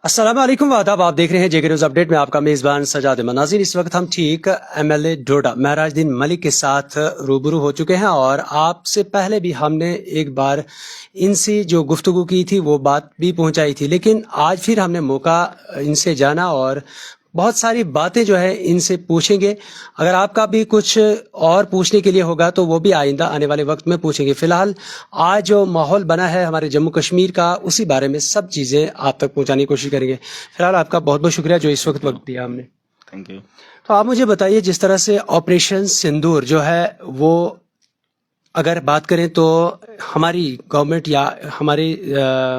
अस्सलाम वालेकुम वादाब। आप देख रहे हैं जेके न्यूज अपडेट में आपका मेजबान सजाद नाज़रीन। इस वक्त हम ठीक एमएलए डोडा महराजुद्दीन मलिक के साथ रूबरू हो चुके हैं और आपसे पहले भी हमने एक बार इनसे जो गुफ्तगू की थी वो बात भी पहुंचाई थी, लेकिन आज फिर हमने मौका इनसे जाना और बहुत सारी बातें जो है इनसे पूछेंगे। अगर आपका भी कुछ और पूछने के लिए होगा तो वो भी आइंदा आने वाले वक्त में पूछेंगे। फिलहाल आज जो माहौल बना है हमारे जम्मू कश्मीर का, उसी बारे में सब चीज़ें आप तक पहुंचाने की कोशिश करेंगे। फिलहाल आपका बहुत बहुत शुक्रिया जो इस वक्त दिया हमने। Thank you. तो आप मुझे बताइए, जिस तरह से ऑपरेशन सिंदूर जो है वो अगर बात करें तो हमारी गवर्नमेंट या हमारे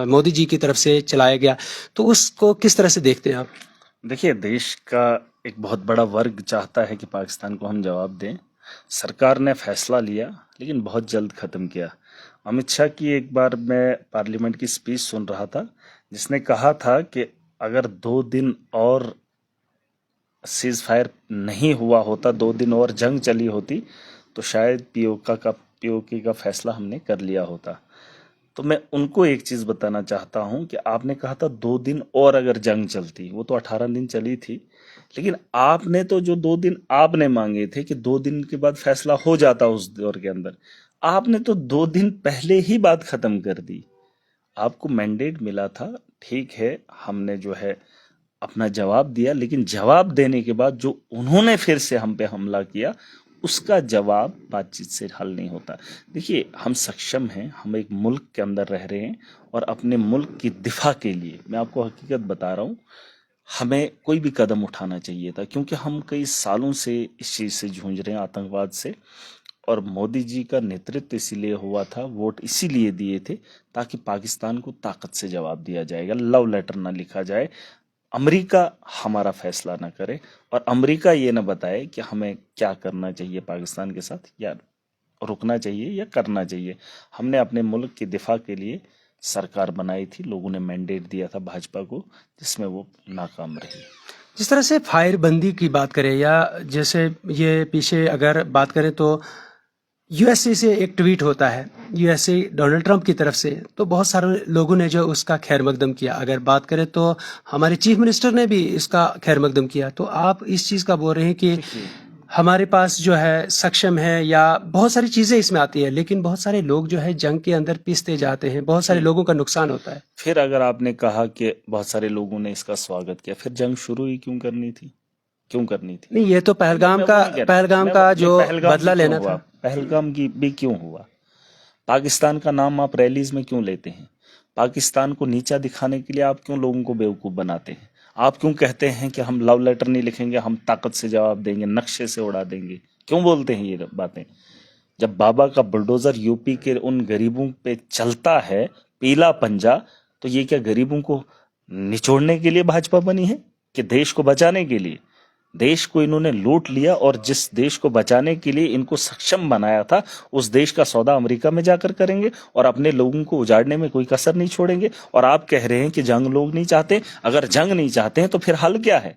मोदी जी की तरफ से चलाया गया, तो उसको किस तरह से देखते हैं आप? देखिए, देश का एक बहुत बड़ा वर्ग चाहता है कि पाकिस्तान को हम जवाब दें। सरकार ने फैसला लिया लेकिन बहुत जल्द खत्म किया। अमित शाह की एक बार मैं पार्लियामेंट की स्पीच सुन रहा था जिसने कहा था कि अगर 2 दिन और सीज फायर नहीं हुआ होता, 2 दिन और जंग चली होती तो शायद पीओके का फैसला हमने कर लिया होता। तो मैं उनको एक चीज बताना चाहता हूं कि आपने कहा था 2 दिन और अगर जंग चलती, वो तो 18 दिन चली थी, लेकिन आपने तो जो 2 दिन आपने मांगे थे कि 2 दिन के बाद फैसला हो जाता उस दौर के अंदर, आपने तो 2 दिन पहले ही बात खत्म कर दी। आपको मैंडेट मिला था, ठीक है, हमने जो है अपना जवाब दिया, लेकिन जवाब देने के बाद जो उन्होंने फिर से हम पे हमला किया, उसका जवाब बातचीत से हल नहीं होता। देखिए, हम सक्षम हैं, हम एक मुल्क के अंदर रह रहे हैं और अपने मुल्क की दिफा के लिए मैं आपको हकीकत बता रहा हूँ, हमें कोई भी कदम उठाना चाहिए था, क्योंकि हम कई सालों से इस चीज़ से जूझ रहे हैं, आतंकवाद से। और मोदी जी का नेतृत्व इसीलिए हुआ था, वोट इसीलिए दिए थे ताकि पाकिस्तान को ताकत से जवाब दिया जाएगा, लव लेटर ना लिखा जाए, अमेरिका हमारा फैसला ना करे और अमेरिका ये ना बताए कि हमें क्या करना चाहिए पाकिस्तान के साथ, या रुकना चाहिए या करना चाहिए। हमने अपने मुल्क की दिफा के लिए सरकार बनाई थी, लोगों ने मैंडेट दिया था भाजपा को, जिसमें वो नाकाम रही। जिस तरह से फायर बंदी की बात करें या जैसे ये पीछे अगर बात करें तो यूएसए से एक ट्वीट होता है, यूएसए डोनाल्ड ट्रंप की तरफ से, तो बहुत सारे लोगों ने जो उसका खैर मकदम किया। अगर बात करें तो हमारे चीफ मिनिस्टर ने भी इसका खैर मकदम किया। तो आप इस चीज़ का बोल रहे हैं कि हमारे पास जो है सक्षम है या बहुत सारी चीज़ें इसमें आती है, लेकिन बहुत सारे लोग जो है जंग के अंदर पिसते जाते हैं, बहुत सारे लोगों का नुकसान होता है। फिर अगर आपने कहा कि बहुत सारे लोगों ने इसका स्वागत किया, फिर जंग शुरू ही क्यों करनी थी? क्यों करनी थी? नहीं, ये तो पहलगाम का जो बदला लेना था। पहलगाम की भी क्यों हुआ? पाकिस्तान का नाम आप रैलीज में क्यों लेते हैं? पाकिस्तान को नीचा दिखाने के लिए आप क्यों लोगों को बेवकूफ बनाते हैं? आप क्यों कहते हैं कि हम लव लेटर नहीं लिखेंगे, हम ताकत से जवाब देंगे, नक्शे से उड़ा देंगे? क्यों बोलते हैं ये बातें? जब बाबा का बुलडोजर यूपी के उन गरीबों पे चलता है, पीला पंजा, तो ये क्या गरीबों को निचोड़ने के लिए भाजपा बनी है कि देश को बचाने के लिए? देश को इन्होंने लूट लिया और जिस देश को बचाने के लिए इनको सक्षम बनाया था, उस देश का सौदा अमेरिका में जाकर करेंगे और अपने लोगों को उजाड़ने में कोई कसर नहीं छोड़ेंगे। और आप कह रहे हैं कि जंग लोग नहीं चाहते। अगर जंग नहीं चाहते हैं तो फिर हल क्या है?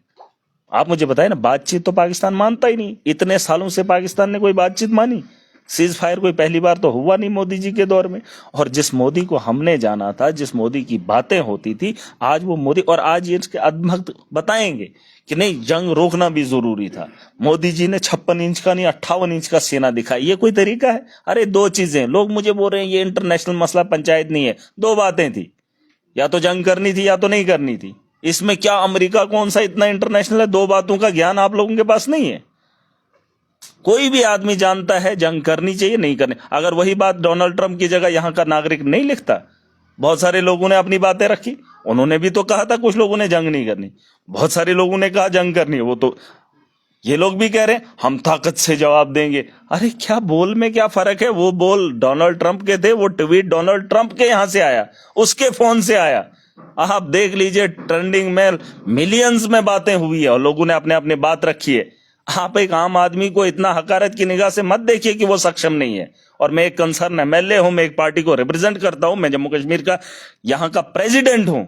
आप मुझे बताएं ना। बातचीत तो पाकिस्तान मानता ही नहीं, इतने सालों से पाकिस्तान ने कोई बातचीत मानी? सीज फायर कोई पहली बार तो हुआ नहीं मोदी जी के दौर में। और जिस मोदी को हमने जाना था, जिस मोदी की बातें होती थी, आज वो मोदी, और आज ये इसके अधभक्त बताएंगे कि नहीं, जंग रोकना भी जरूरी था। मोदी जी ने 56 इंच का नहीं 58 इंच का सेना दिखाई, ये कोई तरीका है? अरे दो चीजें, लोग मुझे बोल रहे हैं ये इंटरनेशनल मसला, पंचायत नहीं है। दो बातें थी, या तो जंग करनी थी या तो नहीं करनी थी। इसमें क्या अमेरिका कौन सा इतना इंटरनेशनल है? दो बातों का ज्ञान आप लोगों के पास नहीं है। कोई भी आदमी जानता है जंग करनी चाहिए, नहीं करनी। अगर वही बात डोनाल्ड ट्रंप की जगह यहां का नागरिक नहीं लिखता, बहुत सारे लोगों ने अपनी बातें रखी, उन्होंने भी तो कहा था, कुछ लोगों ने जंग नहीं करनी, बहुत सारे लोगों ने कहा जंग करनी है। वो तो ये लोग भी कह रहे हैं हम ताकत से जवाब देंगे। अरे क्या बोल में क्या फर्क है? वो बोल डोनाल्ड ट्रंप के थे, वो ट्वीट डोनाल्ड ट्रंप के यहां से आया, उसके फोन से आया। आप देख लीजिए, ट्रेंडिंग में मिलियंस में बातें हुई है और लोगों ने अपने अपने बात रखी है। आप एक आम आदमी को इतना हकारत की निगाह से मत देखिए कि वो सक्षम नहीं है। और मैं एक कंसर्न एमएलए हूं, मैं एक पार्टी को रिप्रेजेंट करता हूं, मैं जम्मू कश्मीर का यहां का प्रेसिडेंट हूं,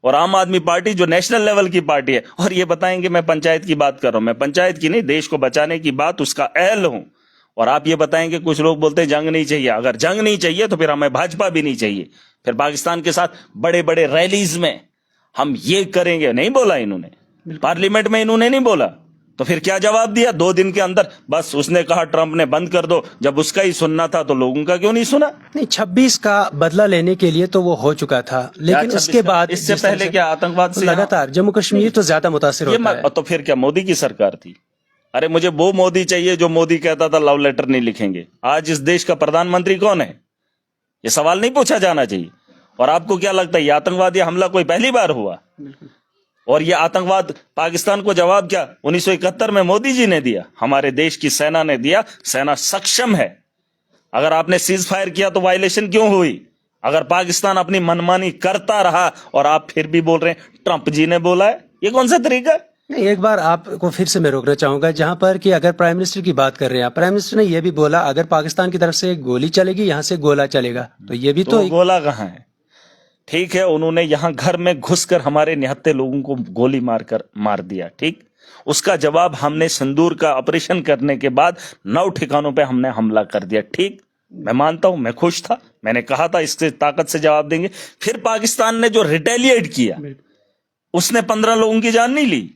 और आम आदमी पार्टी जो नेशनल लेवल की पार्टी है। और ये बताएंगे मैं पंचायत की बात कर रहा हूं, मैं पंचायत की नहीं, देश को बचाने की बात, उसका अहल हूं। और आप ये बताएंगे, कुछ लोग बोलते हैं जंग नहीं चाहिए। अगर जंग नहीं चाहिए तो फिर हमें भाजपा भी नहीं चाहिए। फिर पाकिस्तान के साथ बड़े बड़े रैलीज में हम ये करेंगे, नहीं बोला इन्होंने। पार्लियामेंट में इन्होंने नहीं बोला, तो फिर क्या जवाब दिया 2 दिन के अंदर? बस उसने कहा ट्रंप ने बंद कर दो। जब उसका ही सुनना था तो लोगों का क्यों नहीं सुना? नहीं, 26 का बदला लेने के लिए तो वो हो चुका था, लेकिन उसके बाद इससे पहले क्या आतंकवाद से लगातार जम्मू कश्मीर तो ज्यादा मुतासिर होता है। तो फिर क्या मोदी की सरकार थी? अरे मुझे वो मोदी चाहिए जो मोदी कहता था लव लेटर नहीं लिखेंगे। आज इस देश का प्रधानमंत्री कौन है? ये सवाल नहीं पूछा जाना चाहिए। और आपको क्या लगता है ये आतंकवादी हमला कोई पहली बार हुआ? और ये आतंकवाद पाकिस्तान को जवाब क्या 1971 में मोदी जी ने दिया, हमारे देश की सेना ने दिया। सेना सक्षम है। अगर आपने सीज फायर किया तो वायलेशन क्यों हुई? अगर पाकिस्तान अपनी मनमानी करता रहा और आप फिर भी बोल रहे हैं ट्रंप जी ने बोला है, ये कौन सा तरीका है? नहीं, एक बार आपको फिर से मैं रोकना चाहूंगा, जहां पर कि अगर प्राइम मिनिस्टर की बात कर रहे हैं, प्राइम मिनिस्टर ने यह भी बोला अगर पाकिस्तान की तरफ से गोली चलेगी यहां से गोला चलेगा, तो ये भी तो गोला कहाँ है? ठीक है, उन्होंने यहां घर में घुसकर हमारे निहत्थे लोगों को गोली मार दिया, ठीक। उसका जवाब हमने सिंदूर का ऑपरेशन करने के बाद 9 ठिकानों पे हमने हमला कर दिया, ठीक। मैं मानता हूं, मैं खुश था, मैंने कहा था इससे ताकत से जवाब देंगे। फिर पाकिस्तान ने जो रिटेलिएट किया, उसने 15 लोगों की जान नहीं ली।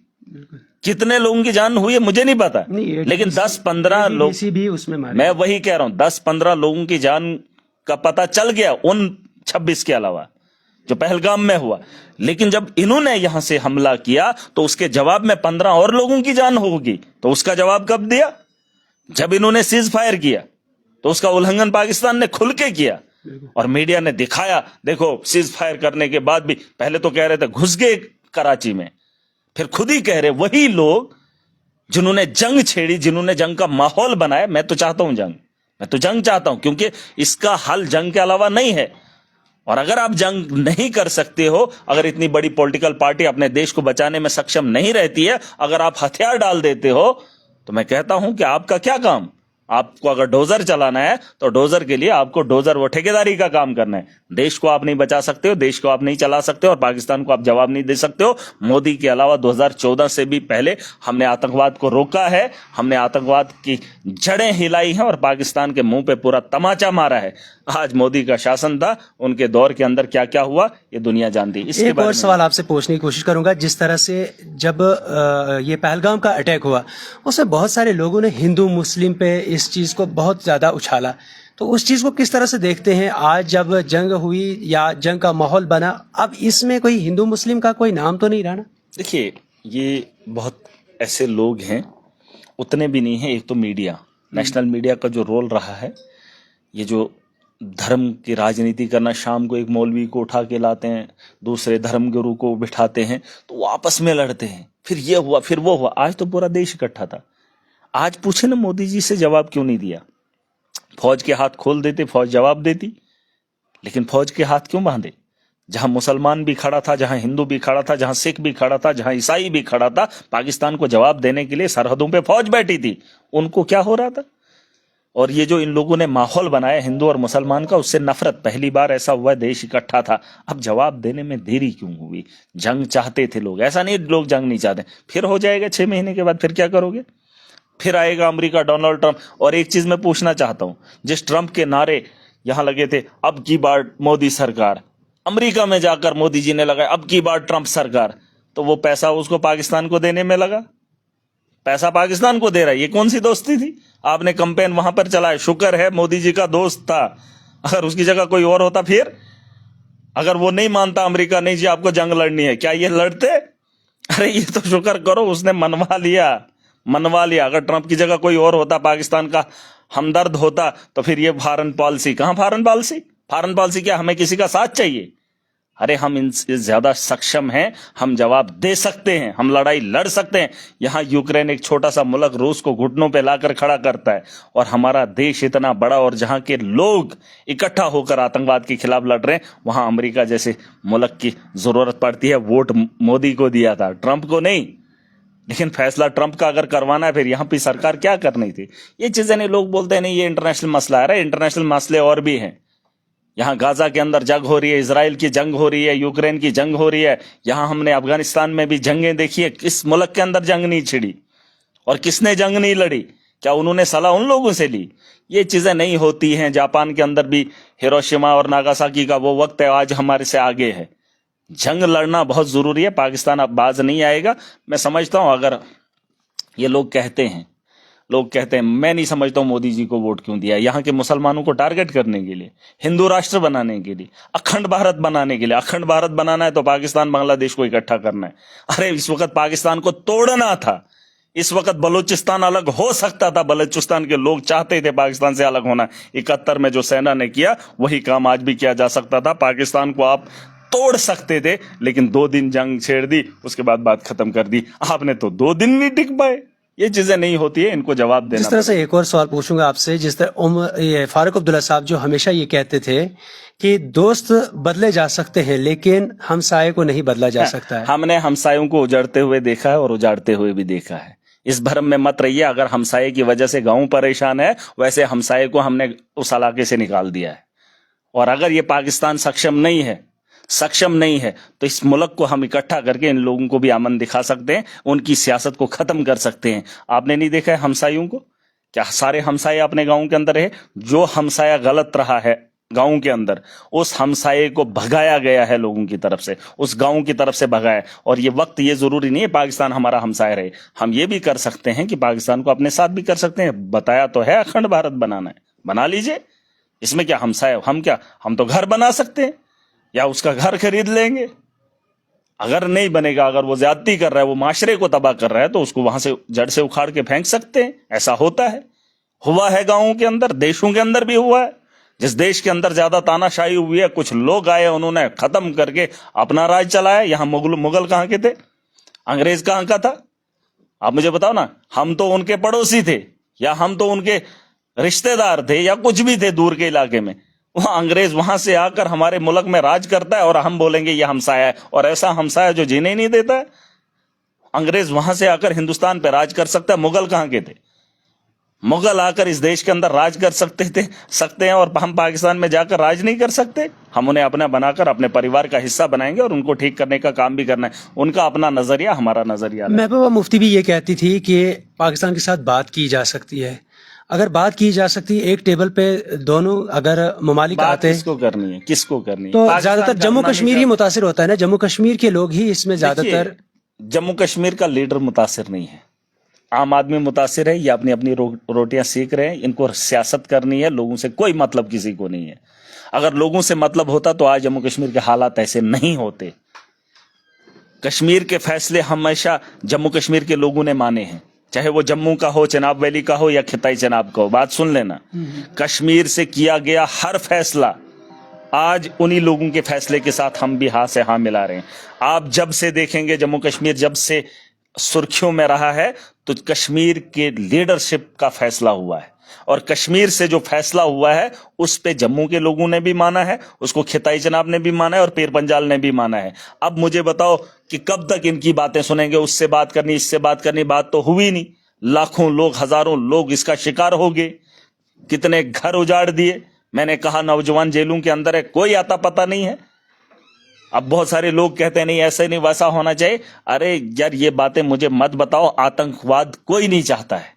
कितने लोगों की जान हुई है मुझे नहीं पता, लेकिन 10-15 लोग भी उसमें मारे। मैं वही कह रहा हूं, 10-15 लोगों की जान का पता चल गया उन 26 के अलावा जो पहलगाम में हुआ। लेकिन जब इन्होंने यहां से हमला किया तो उसके जवाब में 15 और लोगों की जान होगी, तो उसका जवाब कब दिया? जब इन्होंने सीज फायर किया, तो उसका उल्लंघन पाकिस्तान ने खुल के किया और मीडिया ने दिखाया। देखो सीज फायर करने के बाद भी पहले तो कह रहे थे घुस गए कराची में, फिर खुद ही कह रहे वही लोग जिन्होंने जंग छेड़ी, जिन्होंने जंग का माहौल बनाया। मैं तो चाहता हूं जंग, मैं तो जंग चाहता हूं, क्योंकि इसका हल जंग के अलावा नहीं है। और अगर आप जंग नहीं कर सकते हो, अगर इतनी बड़ी पॉलिटिकल पार्टी अपने देश को बचाने में सक्षम नहीं रहती है, अगर आप हथियार डाल देते हो, तो मैं कहता हूं कि आपका क्या काम? आपको अगर डोजर चलाना है तो डोजर के लिए आपको डोजर वो ठेकेदारी का काम करना है। देश को आप नहीं बचा सकते हो, देश को आप नहीं चला सकते हो, और पाकिस्तान को आप जवाब नहीं दे सकते हो। मोदी के अलावा 2014 से भी पहले हमने आतंकवाद को रोका है, हमने आतंकवाद की जड़ें हिलाई हैं और पाकिस्तान के मुंह पे पूरा तमाचा मारा है। आज मोदी का शासन था, उनके दौर के अंदर क्या क्या हुआ ये दुनिया जानती है। एक और सवाल आपसे पूछने की कोशिश करूंगा, जिस तरह से जब ये पहलगाम का अटैक हुआ, उसमें बहुत सारे लोगों ने हिंदू मुस्लिम पे इस चीज को बहुत ज्यादा उछाला, तो उस चीज को किस तरह से देखते हैं? आज जब जंग हुई या जंग का माहौल बना, अब इसमें कोई हिंदू मुस्लिम का कोई नाम तो नहीं रहा ना? देखिए, ये बहुत ऐसे लोग हैं, उतने भी नहीं हैं। एक तो मीडिया, नेशनल मीडिया का जो रोल रहा है, ये जो धर्म की राजनीति करना, शाम को एक मौलवी को उठा के लाते हैं, दूसरे धर्म गुरु को बिठाते हैं, तो वो आपस में लड़ते हैं, फिर ये हुआ फिर वो हुआ। आज तो पूरा देश इकट्ठा था। आज पूछे ना मोदी जी से जवाब क्यों नहीं दिया? फौज के हाथ खोल देते, फौज जवाब देती, लेकिन फौज के हाथ क्यों बांधे? जहां मुसलमान भी खड़ा था, जहां हिंदू भी खड़ा था, जहां सिख भी खड़ा था, जहां ईसाई भी खड़ा था, पाकिस्तान को जवाब देने के लिए सरहदों पे फौज बैठी थी। उनको क्या हो रहा था? और ये जो इन लोगों ने माहौल बनाया हिंदू और मुसलमान का, उससे नफरत, पहली बार ऐसा हुआ देश इकट्ठा था। अब जवाब देने में देरी क्यों हुई? जंग चाहते थे लोग, ऐसा नहीं लोग जंग नहीं चाहते। फिर हो जाएगा 6 महीने के बाद, फिर क्या करोगे? फिर आएगा अमेरिका, डोनाल्ड ट्रंप। और एक चीज मैं पूछना चाहता हूं, जिस ट्रंप के नारे यहां लगे थे, अब की बार मोदी सरकार, अमेरिका में जाकर मोदी जी ने लगाया अब की बार ट्रंप सरकार, तो वो पैसा उसको पाकिस्तान को देने में लगा, पैसा पाकिस्तान को दे रहा है। ये कौन सी दोस्ती थी? आपने कैंपेन वहां पर चलाया, शुक्र है मोदी जी का दोस्त था। अगर उसकी जगह कोई और होता, फिर अगर वो नहीं मानता अमेरिका, नहीं जी आपको जंग लड़नी है, क्या ये लड़ते? अरे ये तो शुक्र करो उसने मनवा लिया। अगर ट्रंप की जगह कोई और होता, पाकिस्तान का हमदर्द होता, तो फिर ये फॉरेन पॉलिसी कहां? फॉरेन पॉलिसी क्या? हमें किसी का साथ चाहिए? अरे हम इनसे ज्यादा सक्षम हैं, हम जवाब दे सकते हैं, हम लड़ाई लड़ सकते हैं। यहां यूक्रेन एक छोटा सा मुल्क रूस को घुटनों पे लाकर खड़ा करता है, और हमारा देश इतना बड़ा, और जहां के लोग इकट्ठा होकर आतंकवाद के खिलाफ लड़ रहे हैं, वहां अमेरिका जैसे मुल्क की जरूरत पड़ती है। वोट मोदी को दिया था, ट्रंप को नहीं। लेकिन फैसला ट्रंप का अगर करवाना है, फिर यहां पे सरकार क्या करनी थी? ये चीजें नहीं, लोग बोलते हैं नहीं ये इंटरनेशनल मसला है। इंटरनेशनल मसले और भी हैं। यहां गाजा के अंदर जंग हो रही है, इजराइल की जंग हो रही है, यूक्रेन की जंग हो रही है। यहां हमने अफगानिस्तान में भी जंगें देखी है। किस मुल्क के अंदर जंग नहीं छिड़ी और किसने जंग नहीं लड़ी? क्या उन्होंने सलाह उन लोगों से ली? ये चीजें नहीं होती हैं। जापान के अंदर भी हिरोशिमा और नागासाकी का वो वक्त है, आज हमारे से आगे है। जंग लड़ना बहुत जरूरी है। पाकिस्तान अब बाज नहीं आएगा। मैं समझता हूं अगर ये लोग कहते हैं, मैं नहीं समझता हूं मोदी जी को वोट क्यों दिया। यहाँ के मुसलमानों को टारगेट करने के लिए, हिंदू राष्ट्र बनाने के लिए, अखंड भारत बनाने के लिए। अखंड भारत बनाना है तो पाकिस्तान बांग्लादेश को इकट्ठा करना है। अरे इस वक्त पाकिस्तान को तोड़ना था। इस वक्त बलूचिस्तान अलग हो सकता था। बलूचिस्तान के लोग चाहते थे पाकिस्तान से अलग होना। 71 में जो सेना ने किया वही काम आज भी किया जा सकता था। पाकिस्तान को आप तोड़ सकते थे, लेकिन 2 दिन जंग छेड़ दी, उसके बाद बात खत्म कर दी। आपने तो 2 दिन नहीं टिक पाए। ये चीजें नहीं होती है, इनको जवाब देना। जिस तरह से एक और सवाल पूछूंगा आपसे, जिस तरह ये फारूक अब्दुल्ला साहब जो हमेशा ये कहते थे कि दोस्त बदले जा सकते हैं लेकिन हमसाये को नहीं बदला जा सकता है। हमने हमसायों को उजड़ते हुए देखा है और उजाड़ते हुए भी देखा है। इस भ्रम में मत रहिए। अगर हमसाये की वजह से गांव परेशान है, वैसे हमसाये को हमने उस इलाके से निकाल दिया है। और अगर ये पाकिस्तान सक्षम नहीं है तो इस मुल्क को हम इकट्ठा करके इन लोगों को भी अमन दिखा सकते हैं, उनकी सियासत को खत्म कर सकते हैं। आपने नहीं देखा है हमसायों को? क्या सारे हमसाये अपने गांव के अंदर है? जो हमसाया गलत रहा है गांव के अंदर, उस हमसाये को भगाया गया है लोगों की तरफ से, उस गांव की तरफ से भगाया। और ये वक्त, ये जरूरी नहीं है पाकिस्तान हमारा हमसाया रहे। हम ये भी कर सकते हैं कि पाकिस्तान को अपने साथ भी कर सकते हैं। बताया तो है अखंड भारत बनाना है, बना लीजिए। इसमें क्या हमसाया? हम तो घर बना सकते हैं या उसका घर खरीद लेंगे। अगर नहीं बनेगा, अगर वो ज्यादती कर रहा है, वो माशरे को तबाह कर रहा है, तो उसको वहां से जड़ से उखाड़ के फेंक सकते हैं। ऐसा होता है, हुआ है गांवों के अंदर, देशों के अंदर भी हुआ है। जिस देश के अंदर ज्यादा तानाशाही हुई है, कुछ लोग आए, उन्होंने खत्म करके अपना राज चलाया। यहां मुगल कहां के थे? अंग्रेज कहां का था? आप मुझे बताओ ना। हम तो उनके पड़ोसी थे, या हम तो उनके रिश्तेदार थे, या कुछ भी थे दूर के इलाके में। वहां अंग्रेज वहां से आकर हमारे मुल्क में राज करता है और हम बोलेंगे ये हमसाया है। और ऐसा हमसाया जो जीने ही नहीं देता है। अंग्रेज वहां से आकर हिंदुस्तान पे राज कर सकता है। मुगल कहां के थे? मुगल आकर इस देश के अंदर राज कर सकते हैं, और हम पाकिस्तान में जाकर राज नहीं कर सकते। हम उन्हें अपना बनाकर अपने परिवार का हिस्सा बनाएंगे और उनको ठीक करने का काम भी करना है। उनका अपना नजरिया, हमारा नजरिया। महबूबा मुफ्ती भी ये कहती थी कि पाकिस्तान के साथ बात की जा सकती है। अगर बात की जा सकती है, एक टेबल पे दोनों अगर ममालिक आते हैं, किसको करनी है? तो ज्यादातर जम्मू कश्मीर ही मुतासिर होता है ना। जम्मू कश्मीर के लोग ही इसमें ज्यादातर। जम्मू कश्मीर का लीडर मुतासिर नहीं है, आम आदमी मुतासिर है। ये अपनी अपनी रोटियां सेक रहे हैं। इनको सियासत करनी है, लोगों से कोई मतलब किसी को नहीं है। अगर लोगों से मतलब होता तो आज जम्मू कश्मीर के हालात ऐसे नहीं होते। कश्मीर के फैसले हमेशा जम्मू कश्मीर के लोगों ने माने हैं, चाहे वो जम्मू का हो, चिनाब वैली का हो, या खिताई चिनाब का हो। बात सुन लेना, कश्मीर से किया गया हर फैसला आज उन्हीं लोगों के फैसले के साथ हम भी हाथ से हाथ मिला रहे हैं। आप जब से देखेंगे जम्मू कश्मीर जब से सुर्खियों में रहा है, तो कश्मीर के लीडरशिप का फैसला हुआ है। और कश्मीर से जो फैसला हुआ है उस पे जम्मू के लोगों ने भी माना है, उसको खिताई जनाब ने भी माना है, और पीर पंजाल ने भी माना है। अब मुझे बताओ कि कब तक इनकी बातें सुनेंगे? उससे बात करनी, इससे बात करनी, बात तो हुई नहीं। लाखों लोग, हजारों लोग इसका शिकार हो गए। कितने घर उजाड़ दिए। मैंने कहा नौजवान जेलों के अंदर है, कोई आता पता नहीं है। अब बहुत सारे लोग कहते हैं नहीं ऐसे नहीं वैसा होना चाहिए। अरे यार, ये बातें मुझे मत बताओ। आतंकवाद कोई नहीं चाहता है,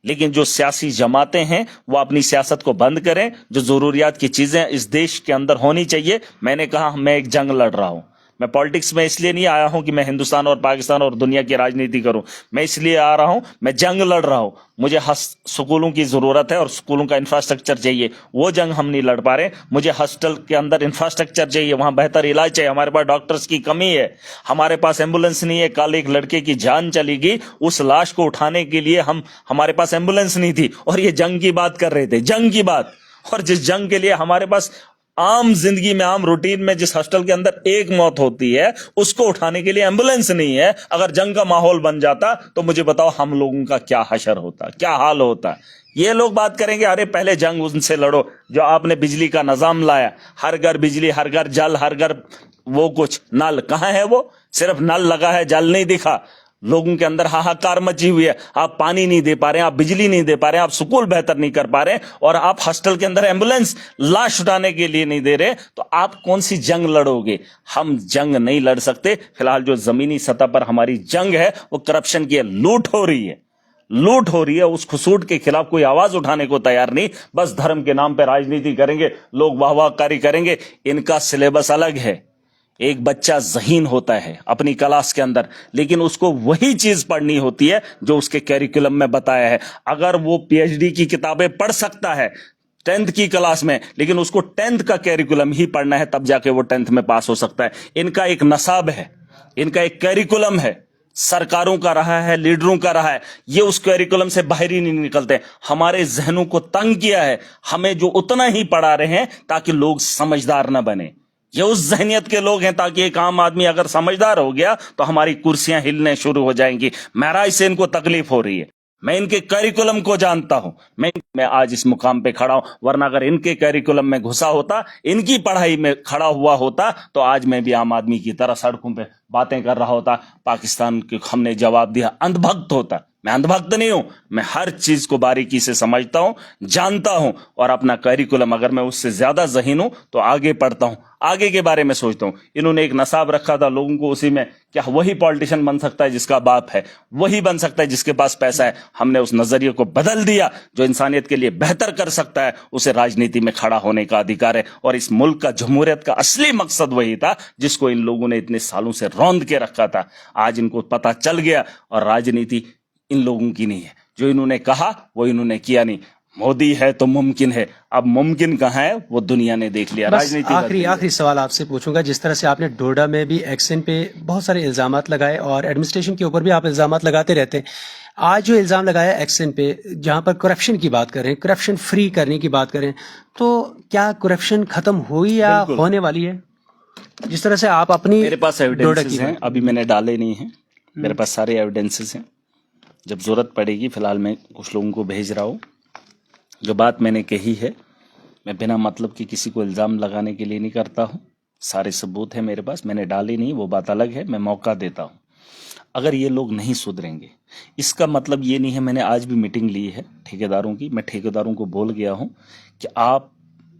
लेकिन जो सियासी जमातें हैं वो अपनी सियासत को बंद करें। जो जरूरियात की चीजें इस देश के अंदर होनी चाहिए। मैंने कहा मैं एक जंग लड़ रहा हूं। मैं पॉलिटिक्स में इसलिए नहीं आया हूं कि मैं हिंदुस्तान और पाकिस्तान और दुनिया की राजनीति करूं। मैं इसलिए आ रहा हूं, मैं जंग लड़ रहा हूं। मुझे स्कूलों की जरूरत है और स्कूलों का इंफ्रास्ट्रक्चर चाहिए। वो जंग हम नहीं लड़ पा रहे। मुझे हॉस्टल के अंदर इंफ्रास्ट्रक्चर चाहिए, वहां बेहतर इलाज चाहिए। हमारे पास डॉक्टर्स की कमी है, हमारे पास एम्बुलेंस नहीं है। कल एक लड़के की जान चली गई, उस लाश को उठाने के लिए हमारे पास एम्बुलेंस नहीं थी, और ये जंग की बात कर रहे थे, जंग की बात। और जिस जंग के लिए हमारे पास आम जिंदगी में, आम रूटीन में जिस हॉस्टल के अंदर एक मौत होती है, उसको उठाने के लिए एम्बुलेंस नहीं है। अगर जंग का माहौल बन जाता तो मुझे बताओ हम लोगों का क्या हशर होता, क्या हाल होता। ये लोग बात करेंगे अरे पहले जंग उनसे लड़ो। जो आपने बिजली का निजाम लाया, हर घर बिजली, हर घर जल, हर घर वो कुछ नल, कहां है वो? सिर्फ नल लगा है, जल नहीं दिखा। लोगों के अंदर हाहाकार मची हुई है। आप पानी नहीं दे पा रहे हैं, आप बिजली नहीं दे पा रहे हैं, आप स्कूल बेहतर नहीं कर पा रहे हैं, और आप हॉस्टल के अंदर एम्बुलेंस लाश उठाने के लिए नहीं दे रहे। तो आप कौन सी जंग लड़ोगे? हम जंग नहीं लड़ सकते। फिलहाल जो जमीनी सतह पर हमारी जंग है वो करप्शन की है, लूट हो रही है, लूट हो रही है। उस खसूट के खिलाफ कोई आवाज उठाने को तैयार नहीं। बस धर्म के नाम पर राजनीति करेंगे, लोग वाहवाहकारी करेंगे। इनका सिलेबस अलग है, एक बच्चा ज़हीन होता है अपनी क्लास के अंदर, लेकिन उसको वही चीज पढ़नी होती है जो उसके कैरिकुलम में बताया है। अगर वो पीएचडी की किताबें पढ़ सकता है 10th की क्लास में, लेकिन उसको 10th का कैरिकुलम ही पढ़ना है, तब जाके वो 10th में पास हो सकता है। इनका एक नसाब है, इनका एक कैरिकुलम है, सरकारों का रहा है, लीडरों का रहा है, ये उस कैरिकुलम से बाहर ही नहीं निकलते। हमारे जहनों को तंग किया है, हमें जो उतना ही पढ़ा रहे हैं ताकि लोग समझदार ना बने। ये उस जहनियत के लोग हैं ताकि एक आम आदमी अगर समझदार हो गया तो हमारी कुर्सियां हिलने शुरू हो जाएंगी। महराज से इनको तकलीफ हो रही है, मैं इनके कैरिकुलम को जानता हूं, मैं आज इस मुकाम पे खड़ा हूं, वरना अगर इनके कैरिकुलम में घुसा होता, इनकी पढ़ाई में खड़ा हुआ होता, तो आज मैं भी आम आदमी की तरह सड़कों पे बातें कर रहा होता, पाकिस्तान के हमने जवाब दिया, अंधभक्त होता। मैं अंधभक्त नहीं हूं, मैं हर चीज को बारीकी से समझता हूं, जानता हूं, और अपना कैरिकुलम अगर मैं उससे ज्यादा ज़हीन हूं तो आगे पढ़ता हूं, आगे के बारे में सोचता हूं। इन्होंने एक नसाब रखा था लोगों को, उसी में क्या वही पॉलिटिशियन बन सकता है जिसका बाप है, वही बन सकता है जिसके पास पैसा है। हमने उस नजरिए को बदल दिया, जो इंसानियत के लिए बेहतर कर सकता है उसे राजनीति में खड़ा होने का अधिकार है। और इस मुल्क का, जमहूरियत का असली मकसद वही था जिसको इन लोगों ने इतने सालों से रौंद के रखा था। आज इनको पता चल गया, और राजनीति इन लोगों की नहीं है। जो इन्होंने कहा वो इन्होंने किया नहीं। मोदी है तो मुमकिन है, अब मुमकिन कहाँ है वो दुनिया ने देख लिया। राजनीति आखिरी सवाल आपसे पूछूंगा, जिस तरह से आपने डोडा में भी एक्शन पे बहुत सारे इल्जामात लगाए और एडमिनिस्ट्रेशन के ऊपर भी आप इल्जामात लगाते रहते हैं, आज जो इल्जाम लगाया एक्शन पे, जहां पर करप्शन की बात करें, करप्शन फ्री करने की बात करें, तो क्या करप्शन खत्म हुई या होने वाली है? जिस तरह से आप अपनी, मेरे पास एविडेंसेस हैं, अभी मैंने डाले नहीं है, मेरे पास सारे एविडेंसेस हैं। जब जरूरत पड़ेगी, फिलहाल मैं कुछ लोगों को भेज रहा हूँ। जो बात मैंने कही है, मैं बिना मतलब कि किसी को इल्ज़ाम लगाने के लिए नहीं करता हूँ। सारे सबूत हैं मेरे पास, मैंने डाले नहीं, वो बात अलग है, मैं मौका देता हूँ। अगर ये लोग नहीं सुधरेंगे, इसका मतलब ये नहीं है, मैंने आज भी मीटिंग ली है ठेकेदारों की, मैं ठेकेदारों को बोल गया हूँ कि आप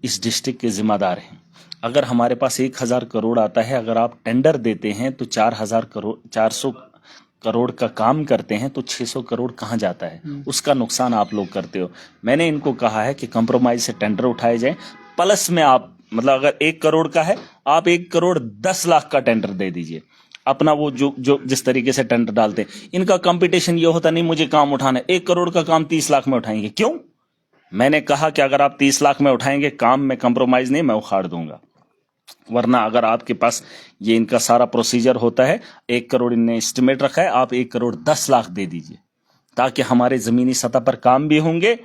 इस डिस्ट्रिक्ट के जिम्मेदार हैं। अगर हमारे पास 1000 करोड़ आता है, अगर आप टेंडर देते हैं तो 4000 करोड़, 400 करोड़ का काम करते हैं तो 600 करोड़ कहाँ जाता है, उसका नुकसान आप लोग करते हो। मैंने इनको कहा है कि कंप्रोमाइज से टेंडर उठाए जाए, प्लस में आप, मतलब अगर 1 करोड़ का है, आप 1 करोड़ 10 लाख का टेंडर दे दीजिए। अपना वो जो जिस तरीके से टेंडर डालते हैं, इनका कंपटीशन ये होता नहीं मुझे काम उठाना है, 1 करोड़ का काम 30 लाख में उठाएंगे। क्यों? मैंने कहा कि अगर आप 30 लाख में उठाएंगे काम में कंप्रोमाइज नहीं, मैं उखाड़ दूंगा। वरना अगर आपके पास ये इनका सारा प्रोसीजर होता है, 1 करोड़ इनने एस्टिमेट रखा है, आप 1 करोड़ 10 लाख दे दीजिए, ताकि हमारे जमीनी सतह पर काम भी होंगे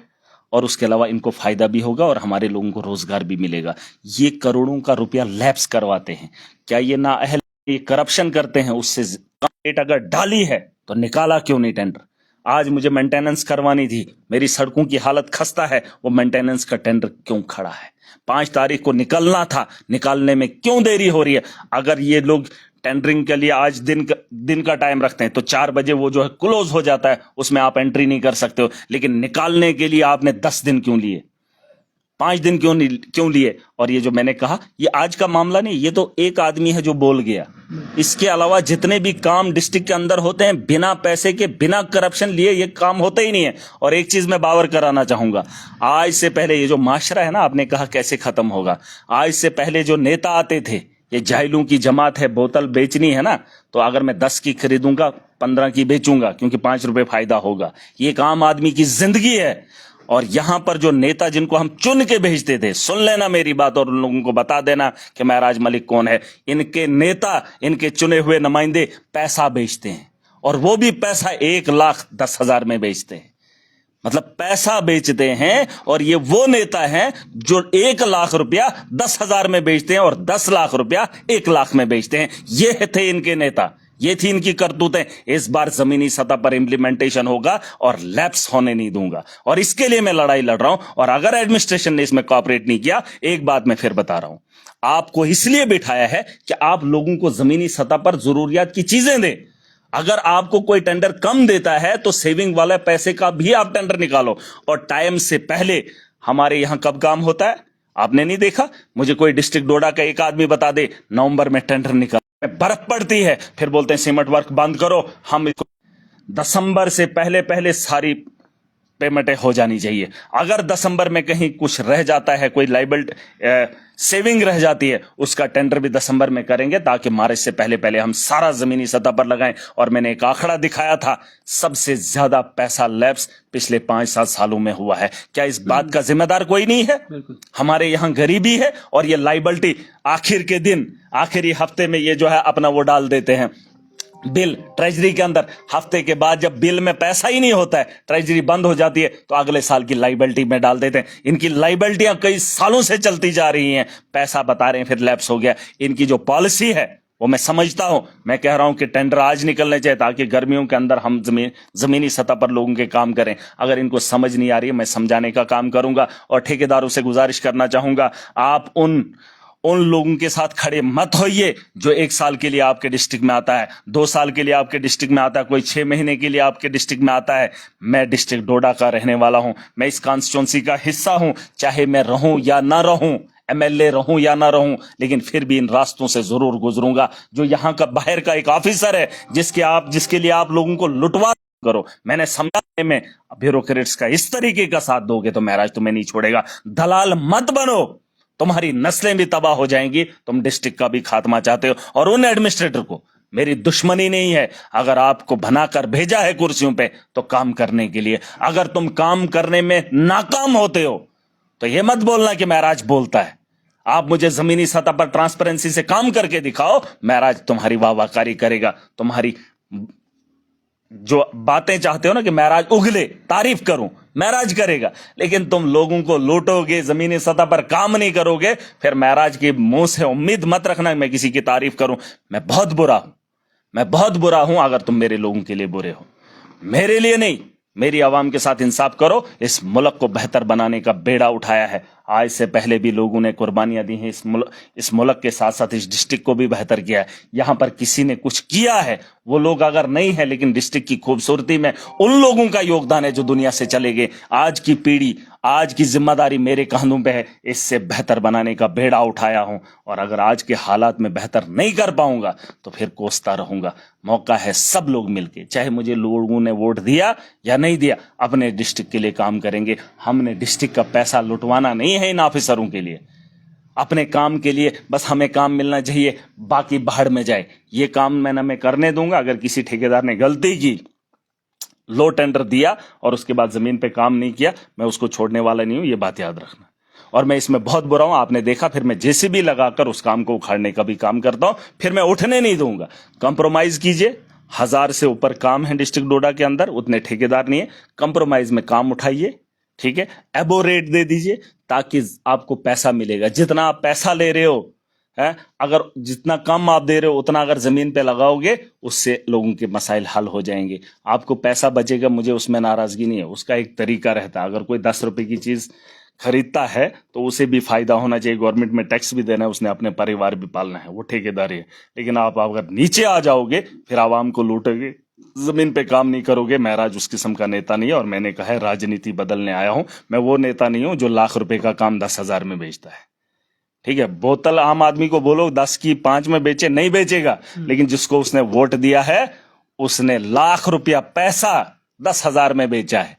और उसके अलावा इनको फायदा भी होगा और हमारे लोगों को रोजगार भी मिलेगा। ये करोड़ों का रुपया लैप्स करवाते हैं, क्या ये नाअहल, ये करप्शन करते हैं? उससे रेट अगर डाली है तो निकाला क्यों नहीं टेंडर? आज मुझे मेंटेनेंस करवानी थी, मेरी सड़कों की हालत खस्ता है, वो मेंटेनेंस का टेंडर क्यों खड़ा है? 5 तारीख को निकलना था, निकालने में क्यों देरी हो रही है? अगर ये लोग टेंडरिंग के लिए आज दिन का टाइम रखते हैं तो 4 बजे वो जो है क्लोज हो जाता है, उसमें आप एंट्री नहीं कर सकते हो। लेकिन निकालने के लिए आपने 10 दिन क्यों लिए, 5 दिन क्यों लिए? और ये जो मैंने कहा, ये आज का मामला नहीं, ये तो एक आदमी है जो बोल गया। इसके अलावा जितने भी काम डिस्ट्रिक्ट के अंदर होते हैं, बिना पैसे के, बिना करप्शन लिए ये काम होते ही नहीं है। और एक चीज मैं बावर कराना चाहूंगा, आज से पहले ये जो माशरा है ना, आपने कहा कैसे खत्म होगा, आज से पहले जो नेता आते थे, ये जाहिलों की जमात है, बोतल बेचनी है ना, तो अगर मैं 10 की खरीदूंगा 15 की बेचूंगा, क्योंकि 5 रुपए फायदा होगा। ये एक आम आदमी की जिंदगी है। और यहां पर जो नेता जिनको हम चुन के भेजते थे, सुन लेना मेरी बात और उन लोगों को बता देना कि महराज मलिक कौन है। इनके नेता, इनके चुने हुए नुमाइंदे पैसा बेचते हैं, और वो भी पैसा 1,10,000 में बेचते हैं। मतलब पैसा बेचते हैं, और ये वो नेता हैं जो 1 लाख रुपया 10,000 में बेचते हैं और 10 लाख रुपया 1 लाख में बेचते हैं। ये थे इनके नेता, ये थी इनकी करतूतें। इस बार जमीनी सतह पर इंप्लीमेंटेशन होगा और लैप्स होने नहीं दूंगा, और इसके लिए मैं लड़ाई लड़ रहा हूं। और अगर एडमिनिस्ट्रेशन ने इसमें कोऑपरेट नहीं किया, एक बात मैं फिर बता रहा हूं, आपको इसलिए बिठाया है कि आप लोगों को जमीनी सतह पर जरूरियात की चीजें दें। अगर आपको कोई टेंडर कम देता है तो सेविंग वाला पैसे का भी आप टेंडर निकालो, और टाइम से पहले। हमारे यहां कब काम होता है आपने नहीं देखा? मुझे कोई डिस्ट्रिक्ट डोडा का एक आदमी बता दे, नवंबर में टेंडर निकाल, बर्फ पड़ती है, फिर बोलते हैं सीमेंट वर्क बंद करो। हम इसको दिसंबर से पहले सारी पेमेंटें हो जानी चाहिए। अगर दिसंबर में कहीं कुछ रह जाता है, कोई लाइबिलिटी सेविंग रह जाती है, उसका टेंडर भी दिसंबर में करेंगे ताकि मार्च से पहले पहले हम सारा जमीनी सतह पर लगाएं। और मैंने एक आंकड़ा दिखाया था, सबसे ज्यादा पैसा लैप्स पिछले 5-7 सालों में हुआ है। क्या इस बात का जिम्मेदार कोई नहीं है? हमारे यहाँ गरीबी है और ये लाइबिलिटी आखिर के दिन, आखिरी हफ्ते में ये जो है अपना वो डाल देते हैं बिल ट्रेजरी के अंदर। हफ्ते के बाद जब बिल में पैसा ही नहीं होता है, ट्रेजरी बंद हो जाती है, तो अगले साल की लाइबिलिटी में डाल देते हैं। इनकी लाइबिलिटियां कई सालों से चलती जा रही हैं, पैसा बता रहे हैं फिर लैप्स हो गया। इनकी जो पॉलिसी है वो मैं समझता हूं। मैं कह रहा हूं कि टेंडर आज निकलने चाहिए ताकि गर्मियों के अंदर हम जमीनी सतह पर लोगों के काम करें। अगर इनको समझ नहीं आ रही है, मैं समझाने का काम करूंगा। और ठेकेदारों से गुजारिश करना चाहूंगा, आप उन लोगों के साथ खड़े मत होइए जो 1 साल के लिए आपके डिस्ट्रिक्ट में आता है, 2 साल के लिए आपके डिस्ट्रिक्ट में आता है, कोई 6 महीने के लिए आपके डिस्ट्रिक्ट में आता है। मैं डिस्ट्रिक्ट डोडा का रहने वाला हूं, मैं इस कॉन्स्टिट्यूंसी का हिस्सा हूं, चाहे मैं रहूं या ना रहूं, एमएलए रहूं या ना रहूं, लेकिन फिर भी इन रास्तों से जरूर गुजरूंगा। जो यहां का बाहर का एक ऑफिसर है जिसके लिए आप लोगों को लुटवा करो, मैंने समझाने में ब्यूरोक्रेट्स का इस तरीके का साथ दोगे तो महाराज तुम्हें नहीं छोड़ेगा। दलाल मत बनो, तुम्हारी नस्लें भी तबाह हो जाएंगी। तुम डिस्ट्रिक्ट का भी खात्मा चाहते हो। और उन एडमिनिस्ट्रेटर को मेरी दुश्मनी नहीं है, अगर आपको बनाकर भेजा है कुर्सियों पे तो काम करने के लिए। अगर तुम काम करने में नाकाम होते हो तो यह मत बोलना कि महराज बोलता है। आप मुझे जमीनी सतह पर ट्रांसपेरेंसी से काम करके दिखाओ, महराज तुम्हारी वाहवाकारी करेगा। तुम्हारी जो बातें चाहते हो ना कि महराज उगले, तारीफ करूं, महराज करेगा। लेकिन तुम लोगों को लूटोगे, जमीनी सतह पर काम नहीं करोगे, फिर महराज के मुंह से उम्मीद मत रखना मैं किसी की तारीफ करूं। मैं बहुत बुरा हूं अगर तुम मेरे लोगों के लिए बुरे हो। मेरे लिए नहीं, मेरी आवाम के साथ इंसाफ करो। इस मुल्क को बेहतर बनाने का बेड़ा उठाया है। आज से पहले भी लोगों ने कुर्बानियां दी हैं। इस मुल्क के साथ साथ इस डिस्ट्रिक्ट को भी बेहतर किया है। यहां पर किसी ने कुछ किया है, वो लोग अगर नहीं है, लेकिन डिस्ट्रिक्ट की खूबसूरती में उन लोगों का योगदान है जो दुनिया से चले गए। आज की पीढ़ी, आज की जिम्मेदारी मेरे कंधों पे है। इससे बेहतर बनाने का बेड़ा उठाया हूं। और अगर आज के हालात में बेहतर नहीं कर पाऊंगा तो फिर कोसता रहूंगा। मौका है सब लोग मिलके, चाहे मुझे लोगों ने वोट दिया या नहीं दिया, अपने डिस्ट्रिक्ट के लिए काम करेंगे। हमने डिस्ट्रिक्ट का पैसा लुटवाना नहीं है इन ऑफिसरों के लिए, अपने काम के लिए। बस हमें काम मिलना चाहिए, बाकी बाहर में जाए। ये काम मैं करने दूंगा। अगर किसी ठेकेदार ने गलती की, लो टेंडर दिया और उसके बाद जमीन पे काम नहीं किया, मैं उसको छोड़ने वाला नहीं हूं, ये बात याद रखना। और मैं इसमें बहुत बुरा हूं, आपने देखा, फिर मैं जेसीबी लगाकर उस काम को उखाड़ने का भी काम करता हूं। फिर मैं उठने नहीं दूंगा। कंप्रोमाइज कीजिए, 1000 से ऊपर काम है डिस्ट्रिक्ट डोडा के अंदर, उतने ठेकेदार नहीं है। कंप्रोमाइज में काम उठाइए, ठीक है। एबो रेट दे दीजिए ताकि आपको पैसा मिलेगा। जितना आप पैसा ले रहे हो है, अगर जितना कम आप दे रहे हो उतना अगर जमीन पे लगाओगे, उससे लोगों के मसाइल हल हो जाएंगे। आपको पैसा बचेगा, मुझे उसमें नाराजगी नहीं है। उसका एक तरीका रहता है। अगर कोई 10 रुपए की चीज खरीदता है तो उसे भी फायदा होना चाहिए। गवर्नमेंट में टैक्स भी देना है, उसने अपने परिवार भी पालना है, वो ठेकेदारी है। लेकिन आप अगर नीचे आ जाओगे, फिर आवाम को लूटोगे, जमीन पे काम नहीं करोगे। महराज उस किस्म का नेता नहीं है। और मैंने कहा है, राजनीति बदलने आया हूं। मैं वो नेता नहीं हूं जो लाख रुपए का काम 10,000 में बेचता है, ठीक है। बोतल आम आदमी को बोलो 10 की 5 में बेचे, नहीं बेचेगा। लेकिन जिसको उसने वोट दिया है, उसने लाख रुपया पैसा 10,000 में बेचा है।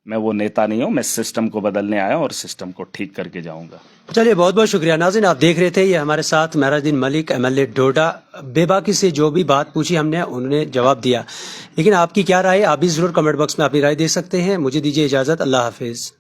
मैं वो नेता नहीं हूं। मैं सिस्टम को बदलने आया हूं और सिस्टम को ठीक करके जाऊंगा। चलिए, बहुत बहुत शुक्रिया। नाज़रीन, आप देख रहे थे, ये हमारे साथ महराजुद्दीन मलिक, एमएलए डोडा। बेबाकी से जो भी बात पूछी हमने, उन्होंने जवाब दिया। लेकिन आपकी क्या राय है, आप भी जरूर कमेंट बॉक्स में अपनी राय दे सकते हैं। मुझे दीजिए इजाजत। अल्लाह हाफिज।